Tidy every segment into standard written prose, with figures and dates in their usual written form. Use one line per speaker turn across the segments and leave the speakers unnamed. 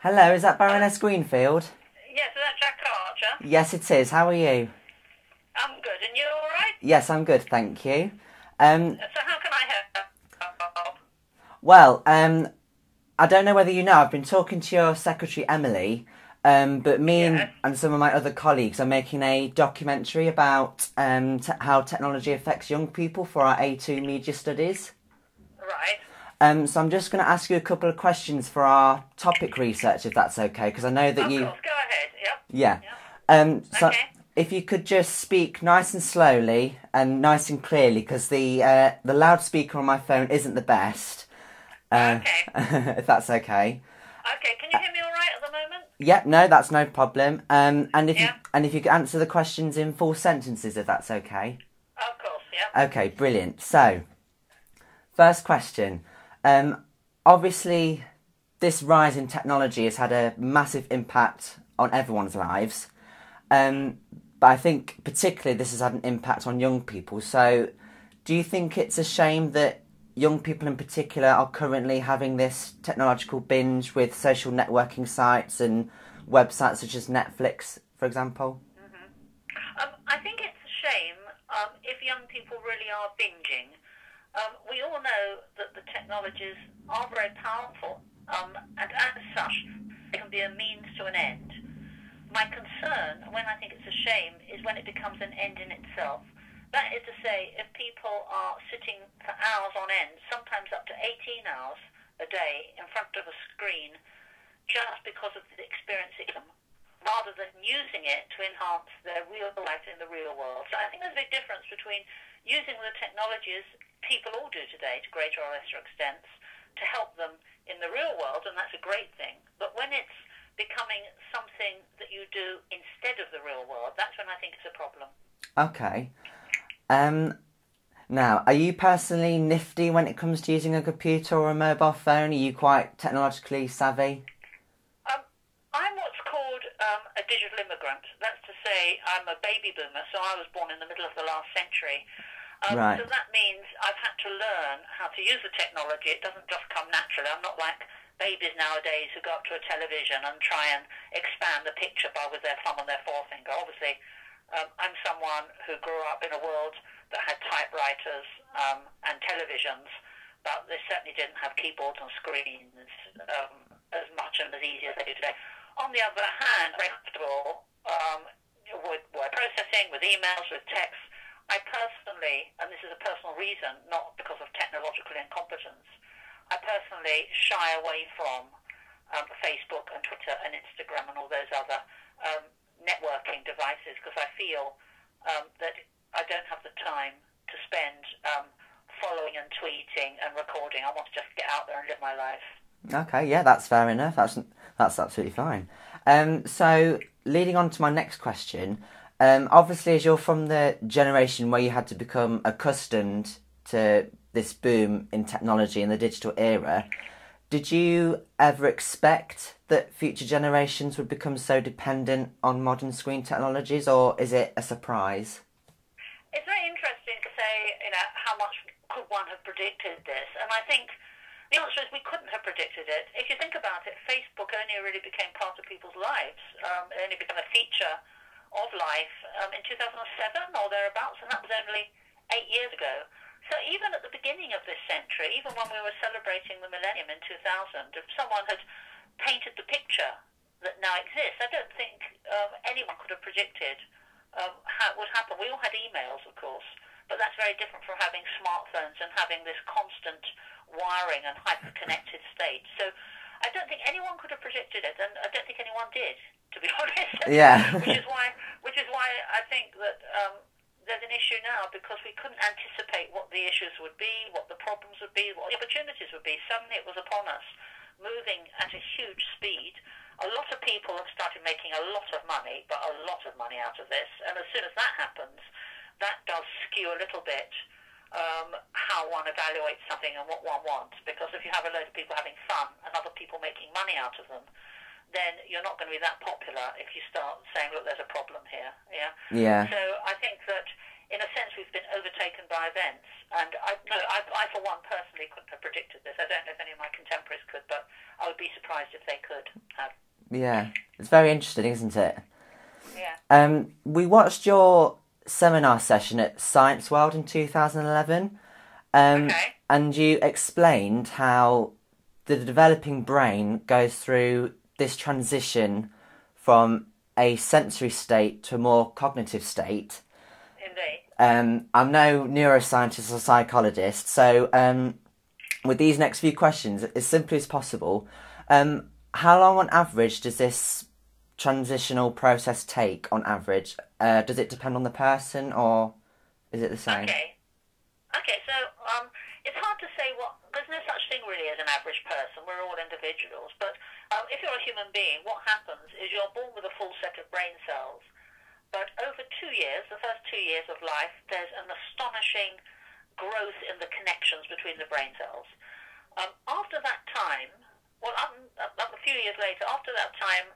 Hello, is that Baroness Greenfield?
Yes, is that Jack Archer?
Yes, it is. How are you?
I'm good, and you all right?
Yes, I'm good, thank you.
So how can I help?
Well, I don't know whether you know, I've been talking to your secretary, Emily, but me
Yes.
and some of my other colleagues are making a documentary about how technology affects young people for our A2 media studies.
Right.
So I'm just going to ask you a couple of questions for our topic research, if that's okay, because I know that
Of
you...
course, go ahead. Yep.
Yeah.
Yep.
So
Okay.
if you could just speak nice and slowly and nice and clearly, because the loudspeaker on my phone isn't the best.
Okay.
If that's okay.
Okay, can you hear me all right at the moment?
Yep, no, that's no problem. And if
Yeah.
you could answer the questions in full sentences, if that's okay.
Of course, yep.
Okay, brilliant. So, first question. Obviously, this rise in technology has had a massive impact on everyone's lives. But I think particularly this has had an impact on young people. So, do you think it's a shame that young people in particular are currently having this technological binge with social networking sites and websites such as Netflix, for example?
I think it's a shame if young people really are binging. We all know that the technologies are very powerful, and as such, they can be a means to an end. My concern, when I think it's a shame, is when it becomes an end in itself. That is to say, if people are sitting for hours on end, sometimes up to 18 hours a day in front of a screen, just because of the experience it gives them, rather than using it to enhance their real life in the real world. So I think there's a big difference between using the technologies people all do today to greater or lesser extents to help them in the real world, and that's a great thing. But when it's becoming something that you do instead of the real world, that's when I think it's a problem.
Okay. Now, are you personally nifty when it comes to using a computer or a mobile phone? Are you quite technologically savvy?
I'm what's called a digital immigrant. That's to say, I'm a baby boomer, so I was born in the middle of the last century.
Right.
So that means I've had to learn how to use the technology. It doesn't just come naturally. I'm not like babies nowadays who go up to a television and try and expand the picture with their thumb and their forefinger. Obviously, I'm someone who grew up in a world that had typewriters and televisions, but they certainly didn't have keyboards and screens as much and as easy as they do today. On the other hand, very comfortable with word processing, with emails, with text. I personally, and this is a personal reason, not because of technological incompetence, I personally shy away from Facebook and Twitter and Instagram and all those other networking devices because I feel that I don't have the time to spend following and tweeting and recording. I want to just get out there and live my life.
Okay, yeah, that's fair enough. That's absolutely fine. So, leading on to my next question, obviously as you're from the generation where you had to become accustomed to this boom in technology in the digital era, did you ever expect that future generations would become so dependent on modern screen technologies, or is it a surprise?
It's very interesting to say, how much could one have predicted this? And I think the answer is we couldn't have predicted it. If you think about it, Facebook only really became part of people's lives. It only became a feature of life in 2007 or thereabouts, and that was only 8 years ago. So even at the beginning of this century, even when we were celebrating the millennium in 2000, if someone had painted the picture that now exists, I don't think anyone could have predicted how it would happen. We all had emails, of course, but that's very different from having smartphones and having this constant wiring and hyper-connected state. So I don't think anyone could have predicted it, and I don't think anyone did, to be honest.
Yeah.
which is why I think that there's an issue now, because we couldn't anticipate what the issues would be, what the problems would be, what the opportunities would be. Suddenly it was upon us, moving at a huge speed. A lot of people have started making a lot of money, but a lot of money out of this. And as soon as that happens, that does skew a little bit how one evaluates something and what one wants. Because if you have a load of people having fun and other people making money out of them, then you're not going to be that popular if you start saying, look, there's a problem here. Yeah.
Yeah.
So I think that, in a sense, we've been overtaken by events. And I for one personally couldn't have predicted this. I don't know if any of my contemporaries could, but I would be surprised if they could have.
Yeah, it's very interesting, isn't it?
Yeah.
We watched your seminar session at Science World in 2011,
Okay.
and you explained how the developing brain goes through this transition from a sensory state to a more cognitive state.
Indeed.
I'm no neuroscientist or psychologist, so with these next few questions, as simply as possible, how long on average does this transitional process take on average? Does it depend on the person, or is it the same?
Okay, so it's hard to say there's no such thing really as an average person. We're all individuals. But if you're a human being, what happens is you're born with a full set of brain cells. But over 2 years, the first 2 years of life, there's an astonishing growth in the connections between the brain cells. After that time, a few years later, after that time,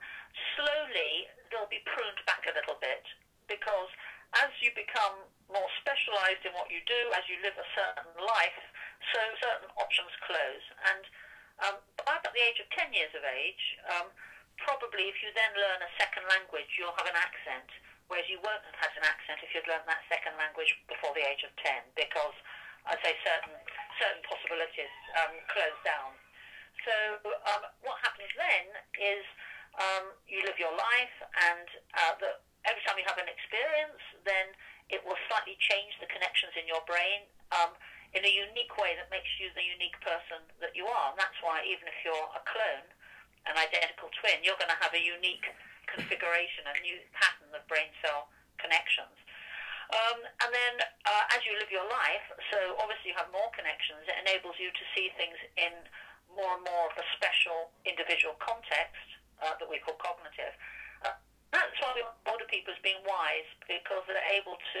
slowly they'll be pruned back a little bit, because as you become more specialized in what you do, as you live a certain life, so certain options close. And by about the age of 10 years of age, probably if you then learn a second language, you'll have an accent, whereas you won't have had an accent if you'd learned that second language before the age of 10, because I'd say certain possibilities close down. So what happens then is you live your life, and every time you have an experience, then it will slightly change the connections in your brain in a unique way that makes you the unique person that you are. And that's why even if you're a clone, an identical twin, you're going to have a unique configuration, a new pattern of brain cell connections. And then as you live your life, so obviously you have more connections, it enables you to see things in more and more of a special individual context that we call cognitive. That's why we want older people as being wise, because they're able to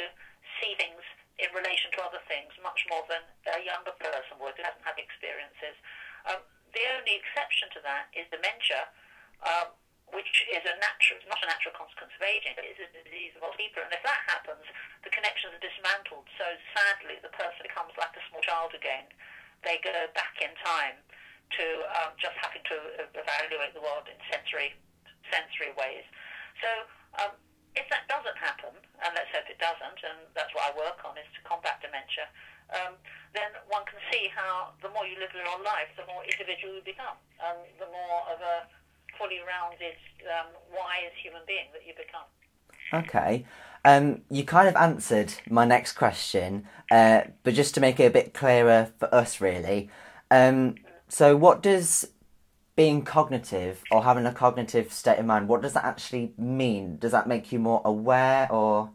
see things in relation to other things much more than a younger person would who hasn't had experiences. The only exception to that is dementia, which is not a natural consequence of aging, but it's a disease of old people. And if that happens, the connections are dismantled. So sadly, the person becomes like a small child again. They go back in time to just having to evaluate the world in sensory ways. So if that doesn't happen, and let's hope it doesn't, and that's what I work on, is to combat dementia, then one can see how the more you live your life, the more individual you become, and the more of a fully rounded, wise human being that you become.
Okay. You kind of answered my next question, but just to make it a bit clearer for us, really. So what does being cognitive, or having a cognitive state of mind, what does that actually mean? Does that make you more aware, or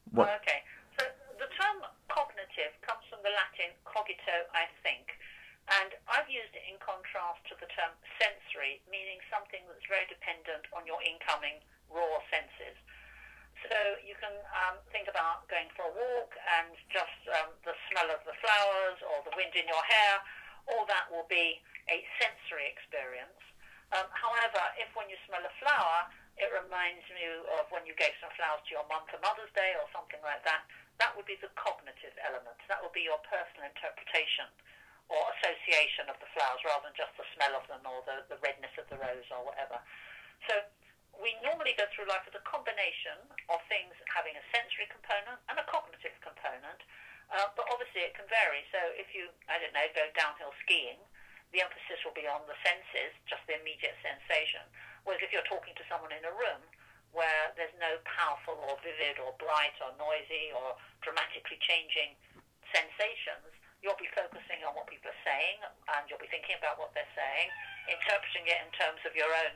what?
Okay. So the term cognitive comes from the Latin cogito, I think. And I've used it in contrast to the term sensory, meaning something that's very dependent on your incoming raw senses. So you can think about going for a walk and just the smell of the flowers or the wind in your hair. All that will be a sensory experience. However, if when you smell a flower, it reminds you of when you gave some flowers to your mum for Mother's Day or something like that, that would be the cognitive element. That would be your personal interpretation or association of the flowers rather than just the smell of them or the redness of the rose or whatever. So we normally go through life with a combination of things having a sensory component and a cognitive component. But obviously it can vary. So if you, go downhill skiing, the emphasis will be on the senses, just the immediate sensation. Whereas if you're talking to someone in a room where there's no powerful or vivid or bright or noisy or dramatically changing sensations, you'll be focusing on what people are saying, and you'll be thinking about what they're saying, interpreting it in terms of your own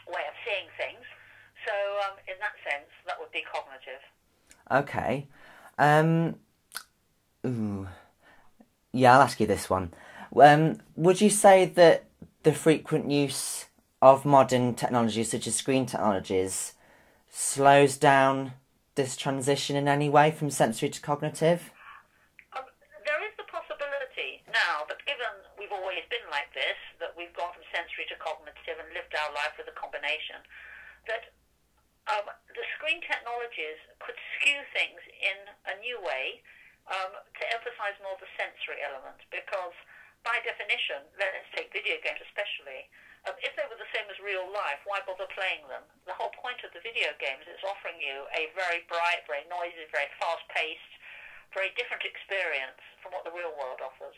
way of seeing things. So in that sense, that would be cognitive.
Okay. Yeah, I'll ask you this one. Would you say that the frequent use of modern technologies, such as screen technologies, slows down this transition in any way from sensory to cognitive?
There is the possibility now that given we've always been like this, that we've gone from sensory to cognitive and lived our life with a combination, that the screen technologies could skew things in a new way to emphasize more the sensory element, because by definition, let's take video games especially, if they were the same as real life, why bother playing them? The whole point of the video games is offering you a very bright, very noisy, very fast-paced, very different experience from what the real world offers.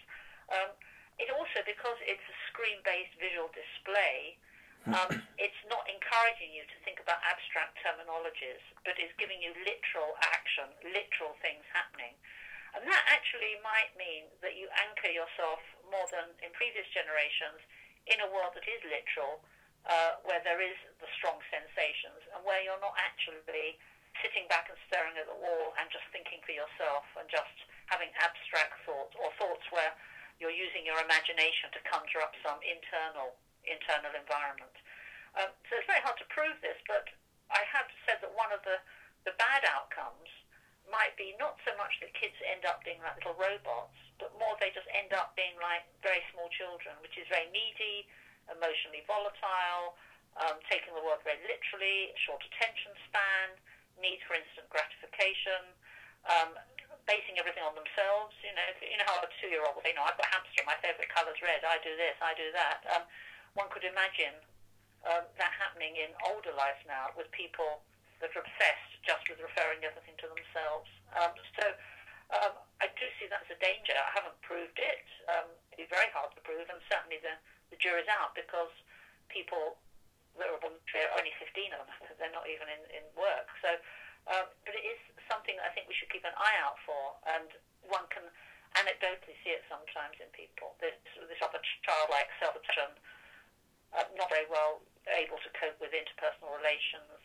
It also, because it's a screen-based visual display, it's not encouraging you to think about abstract terminologies, but is giving you literal action, literal things happening. And that actually might mean that you anchor yourself more than in previous generations in a world that is literal, where there is the strong sensations, and where you're not actually sitting back and staring at the wall and just thinking for yourself and just having abstract thoughts, or thoughts where you're using your imagination to conjure up some internal environment. So it's very hard to prove this, but I have said that one of the bad outcomes might be not so much that kids end up being like little robots, but more they just end up being like very small children, which is very needy, emotionally volatile, taking the world very literally, short attention span, need for instant gratification, basing everything on themselves. You know how a 2-year-old will say, "No, I've got a hamster, my favourite colour's red, I do this, I do that." One could imagine that happening in older life now with people that are obsessed just with referring everything to themselves. I do see that as a danger. I haven't proved it. It'd be very hard to prove, and certainly the jury's out, because people that are only 15 of them, they're not even in work. So, but it is something that I think we should keep an eye out for, and one can anecdotally see it sometimes in people. This other childlike self-attention, not very well able to cope with interpersonal relations,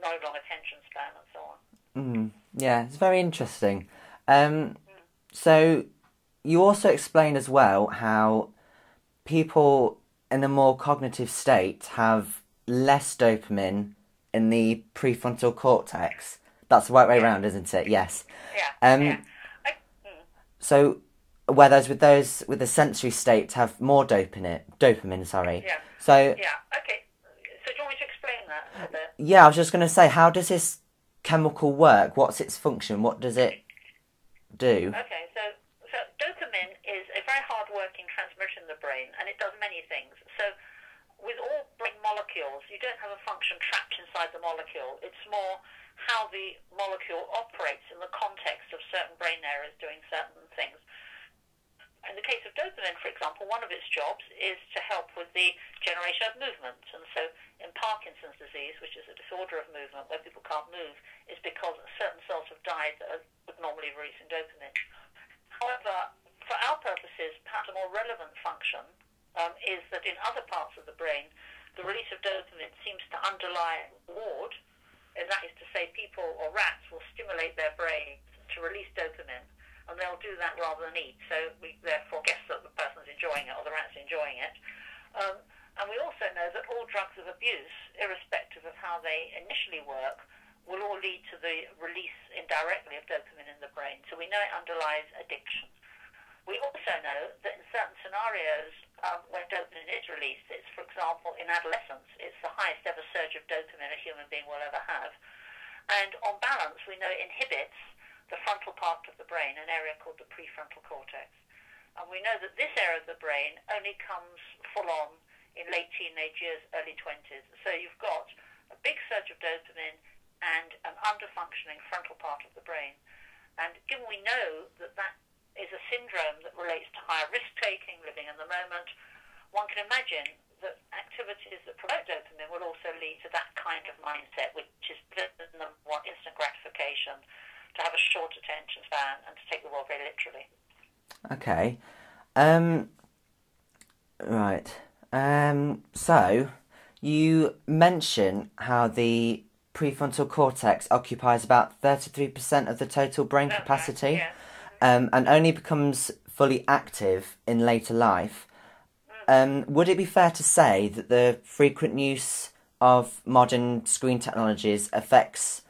no long attention span, and so on.
Yeah, it's very interesting. So you also explained as well how people in a more cognitive state have less dopamine in the prefrontal cortex. That's the right way around, isn't it? Yes.
Yeah.
So whereas with those with the sensory state have more dopamine, sorry.
Yeah.
So
yeah. Okay. So do you want me to explain that a bit?
Yeah, I was just going to say, how does this chemical work? What's its function? What does it do?
Okay, so dopamine is a very hard-working transmitter in the brain, and it does many things. So with all brain molecules, you don't have a function trapped inside the molecule. It's more how the molecule operates in the context of certain brain areas doing certain things. In the case of dopamine, for example, one of its jobs is to help with the generation of movement. And so in Parkinson's disease, which is a disorder of movement where people can't move, is because certain cells have died that would normally release dopamine. However, for our purposes, perhaps a more relevant function is that in other parts of the brain, the release of dopamine seems to underlie reward, and that is to say people or rats will stimulate their brains to release dopamine, and they'll do that rather than eat. So we therefore guess that the person's enjoying it or the rat's enjoying it. And we also know that all drugs of abuse, irrespective of how they initially work, will all lead to the release indirectly of dopamine in the brain. So we know it underlies addiction. We also know that in certain scenarios when dopamine is released, it's, for example, in adolescence, it's the highest ever surge of dopamine a human being will ever have. And on balance, we know it inhibits the frontal part of the brain, an area called the prefrontal cortex. And we know that this area of the brain only comes full on in late teenage years, early 20s. So you've got a big surge of dopamine and an under-functioning frontal part of the brain. And given we know that that is a syndrome that relates to higher risk-taking, living in the moment, one can imagine that activities that promote dopamine will also lead to that kind of mindset, which is number one, instant gratification, to have a short attention span, and to take the world very literally.
Okay. Right. So, you mention how the prefrontal cortex occupies about 33% of the total brain capacity,
yeah.
and only becomes fully active in later life. Would it be fair to say that the frequent use of modern screen technologies affects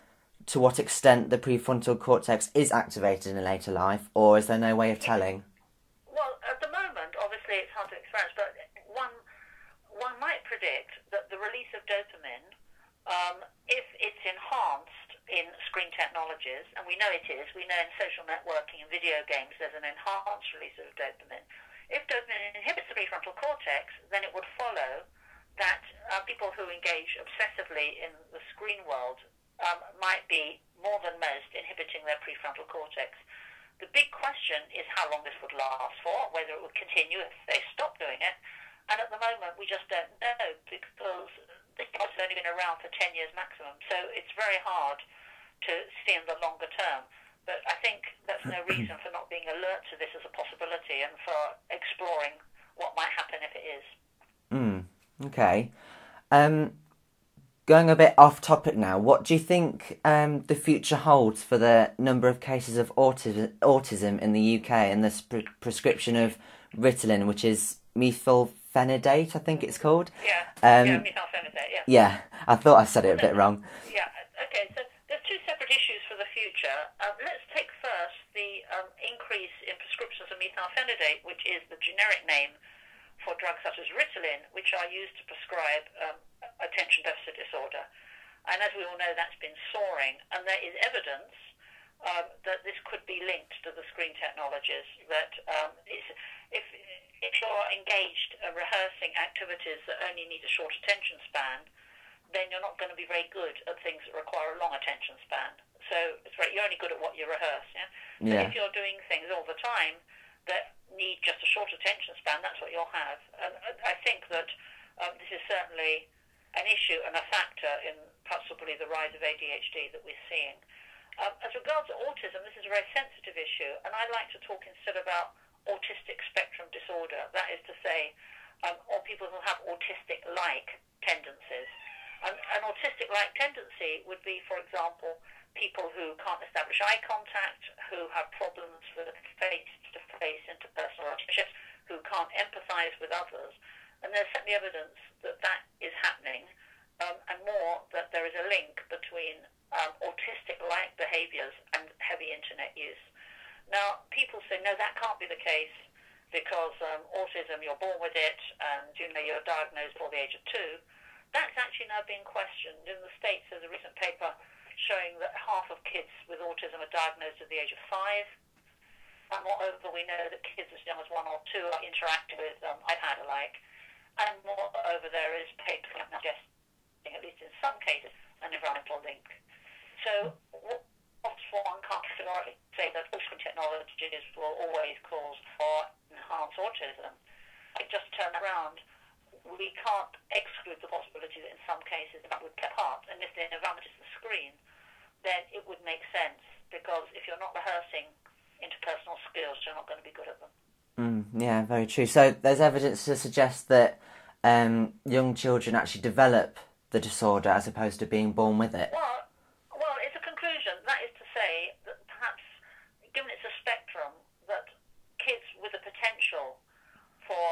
to what extent the prefrontal cortex is activated in later life, or is there no way of telling?
Well, at the moment, obviously, it's hard to experience, but one might predict that the release of dopamine, if it's enhanced in screen technologies, and we know it is. We know in social networking and video games there's an enhanced release of dopamine. If dopamine inhibits the prefrontal cortex, then it would follow that people who engage obsessively in the screen world might be, more than most, inhibiting their prefrontal cortex. The big question is how long this would last for, whether it would continue if they stop doing it. And at the moment, we just don't know, because this has only been around for 10 years maximum. So it's very hard to see in the longer term. But I think that's no reason for not being alert to this as a possibility and for exploring what might happen if it is.
Okay. Going a bit off topic now, what do you think the future holds for the number of cases of autism in the UK and the prescription of Ritalin, which is methylphenidate, I think it's called?
Yeah, methylphenidate, yeah.
Yeah, I thought I said it a bit wrong.
Yeah, okay, so there's two separate issues for the future. Let's take first the increase in prescriptions of methylphenidate, which is the generic name for drugs such as Ritalin, which are used to prescribe attention deficit disorder. And as we all know, that's been soaring, and there is evidence that this could be linked to the screen technologies, that if you're engaged rehearsing activities that only need a short attention span, then you're not going to be very good at things that require a long attention span. So you're only good at what you rehearse. Yeah? So if you're doing things all the time that need just a short attention span, that's what you'll have. And I think that this is certainly an issue and a factor in possibly the rise of ADHD that we're seeing. As regards to autism, this is a very sensitive issue, and I'd like to talk instead about autistic spectrum disorder. That is to say, or people who have autistic-like tendencies. An autistic-like tendency would be, for example, people who can't establish eye contact, who have problems with face-to-face interpersonal relationships, who can't empathize with others. And there's certainly evidence that that is happening, and more, that there is a link between autistic-like behaviors and heavy internet use. Now, people say, no, that can't be the case, because autism, you're born with it, and you're diagnosed before the age of 2. That's actually now being questioned. In the States, there's a recent paper showing that half of kids with autism are diagnosed at the age of 5. And moreover, we know that kids as young as 1 or 2 are interacting with iPad alike. And moreover, there is papers suggesting, at least in some cases, an environmental link. So one can't categorically say that all screen technologies will always cause or enhance autism. It just turn around. We can't exclude the possibility that in some cases that would play a part. And if the environment is the screen, then it would make sense, because if you're not rehearsing interpersonal skills, you're not going to be good at them.
Yeah, very true. So there's evidence to suggest that young children actually develop the disorder as opposed to being born with it.
Well, it's a conclusion. That is to say that perhaps, given it's a spectrum, that kids with the potential for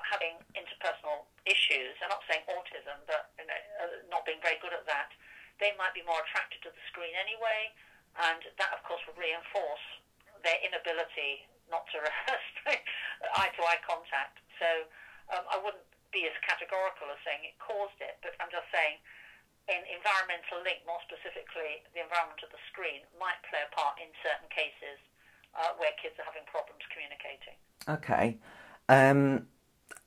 having interpersonal issues, I'm not saying autism, but not being very good at that, they might be more attracted to the screen anyway, and that, of course, would reinforce their inability not to rehearse eye-to-eye contact. So I wouldn't be as categorical as saying it caused it, but I'm just saying an environmental link, more specifically the environment of the screen, might play a part in certain cases where kids are having problems communicating.
Okay.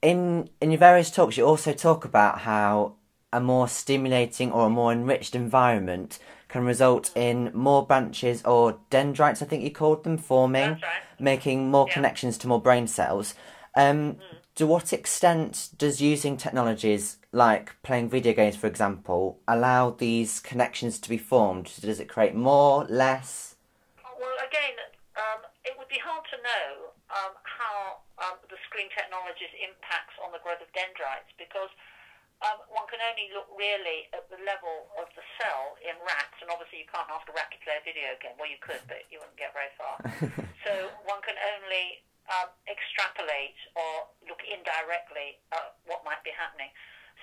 In your various talks, you also talk about how a more stimulating or a more enriched environment can result in more branches or dendrites, I think you called them, forming, making more connections to more brain cells. To what extent does using technologies like playing video games, for example, allow these connections to be formed? Does it create more, less?
Well, again, it would be hard to know how the screen technologies impacts on the growth of dendrites, because one can only look really at the level of the cell in rats, and obviously you can't ask a rat to play a video game. Well, you could, but you wouldn't get very far. So one can only extrapolate or look indirectly at what might be happening.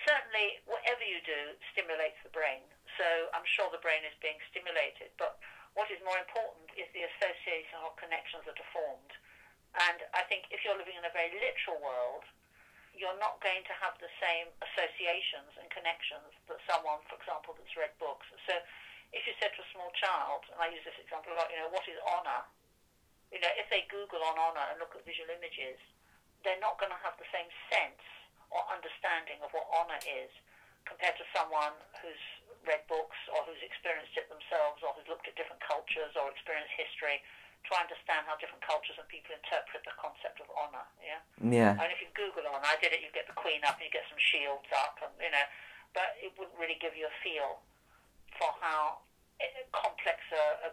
Certainly, whatever you do stimulates the brain, so I'm sure the brain is being stimulated, but what is more important is the associational connections that are formed. And I think if you're living in a very literal world, you're not going to have the same associations and connections that someone, for example, that's read books. So if you said to a small child, and I use this example a lot, what is honour? If they Google on honour and look at visual images, they're not going to have the same sense or understanding of what honour is compared to someone who's read books or who's experienced it themselves or who's looked at different cultures or experienced history to understand how different cultures and people interpret the concept of honour, yeah?
Yeah.
And if you Google honour, I did it, you get the Queen up and you get some shields up, and but it wouldn't really give you a feel for how complex a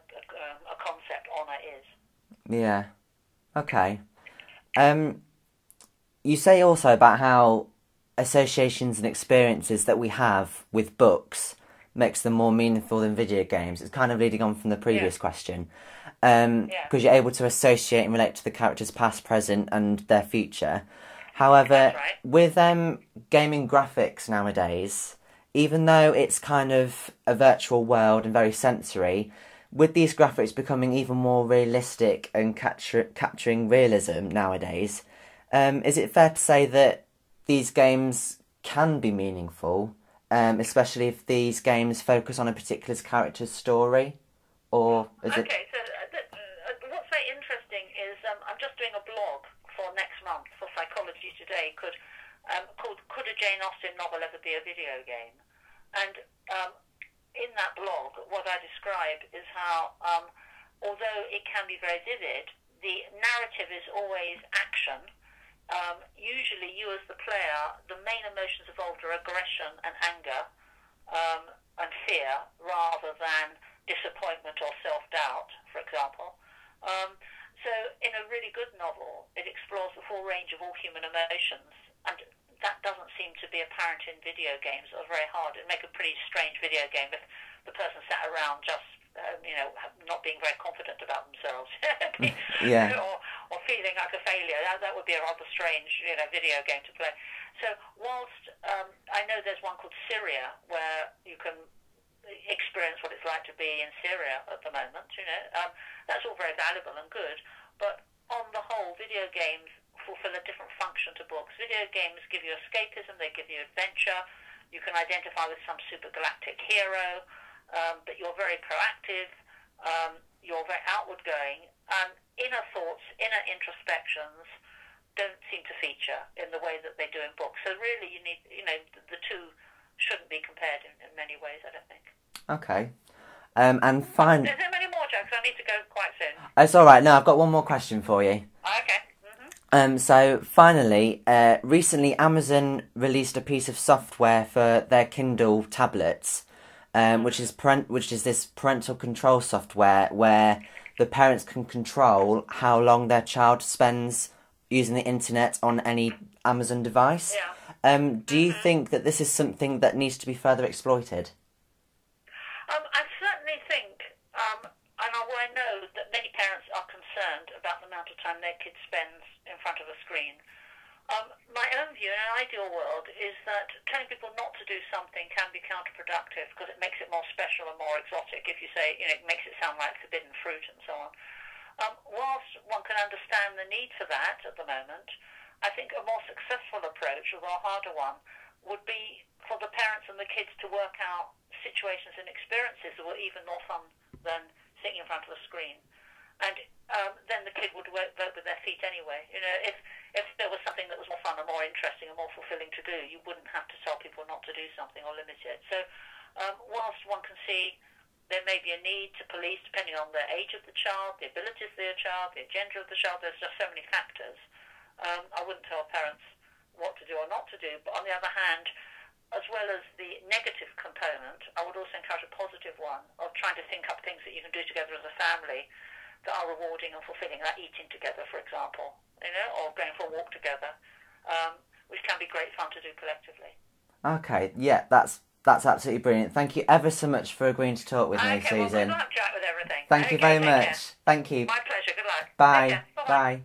concept honour is.
Yeah. Okay. You say also about how associations and experiences that we have with books makes them more meaningful than video games. It's kind of leading on from the previous question. Because you're able to associate and relate to the characters past, present and their future. However, with gaming graphics nowadays, even though it's kind of a virtual world and very sensory, with these graphics becoming even more realistic and capturing realism nowadays, is it fair to say that these games can be meaningful, especially if these games focus on a particular character's story? Or is it...
Okay, so what's very interesting is I'm just doing a blog for next month for Psychology Today called Could a Jane Austen Novel Ever Be a Video Game? And in that blog, what I describe is how, although it can be very vivid, the narrative is always action. Usually you as the player, the main emotions involved are aggression and anger and fear rather than disappointment or self-doubt, for example. So in a really good novel, it explores the full range of all human emotions, and that doesn't seem to be apparent in video games. It was very hard. It'd make a pretty strange video game if the person sat around just, not being very confident about themselves, or feeling like a failure. That would be a rather strange, video game to play. So whilst I know there's one called Syria where you can experience what it's like to be in Syria at the moment, that's all very valuable and good. But on the whole, video games fulfill a different function to books. Video games give you escapism, they give you adventure. You can identify with some supergalactic hero, but you're very proactive, you're very outward going, and inner thoughts, inner introspections don't seem to feature in the way that they do in books. So really you need, the two shouldn't be compared in many ways, I don't think.
Okay. And fine.
There's so many more jokes, I need to go quite soon.
It's alright, no, I've got one more question for you.
Okay.
So finally, recently Amazon released a piece of software for their Kindle tablets, which is this parental control software where the parents can control how long their child spends using the internet on any Amazon device.
Yeah.
Do you think that this is something that needs to be further exploited?
I certainly think, and I know that many parents are concerned about the amount of time their kid spends in front of a screen. My own view in an ideal world is that telling people not to do something can be counterproductive because it makes it more special and more exotic. If you say, it makes it sound like forbidden fruit and so on. Whilst one can understand the need for that at the moment, I think a more successful approach, although a harder one, would be for the parents and the kids to work out situations and experiences that were even more fun than sitting in front of a screen. And then the kid would vote with their feet anyway. If there was something that was more fun and more interesting and more fulfilling to do, you wouldn't have to tell people not to do something or limit it. So whilst one can see there may be a need to police, depending on the age of the child, the abilities of the child, the gender of the child, there's just so many factors. I wouldn't tell parents what to do or not to do. But on the other hand, as well as the negative component, I would also encourage a positive one of trying to think up things that you can do together as a family that are rewarding and fulfilling, like eating together, for example, or going for a walk together, which can be great fun to do collectively. Okay,
yeah, that's absolutely brilliant. Thank you ever so much for agreeing to talk with me, Susan.
Well, good luck, Jack, with everything.
Thank you very much.
Care.
Thank you.
My pleasure. Good luck.
Bye. Bye.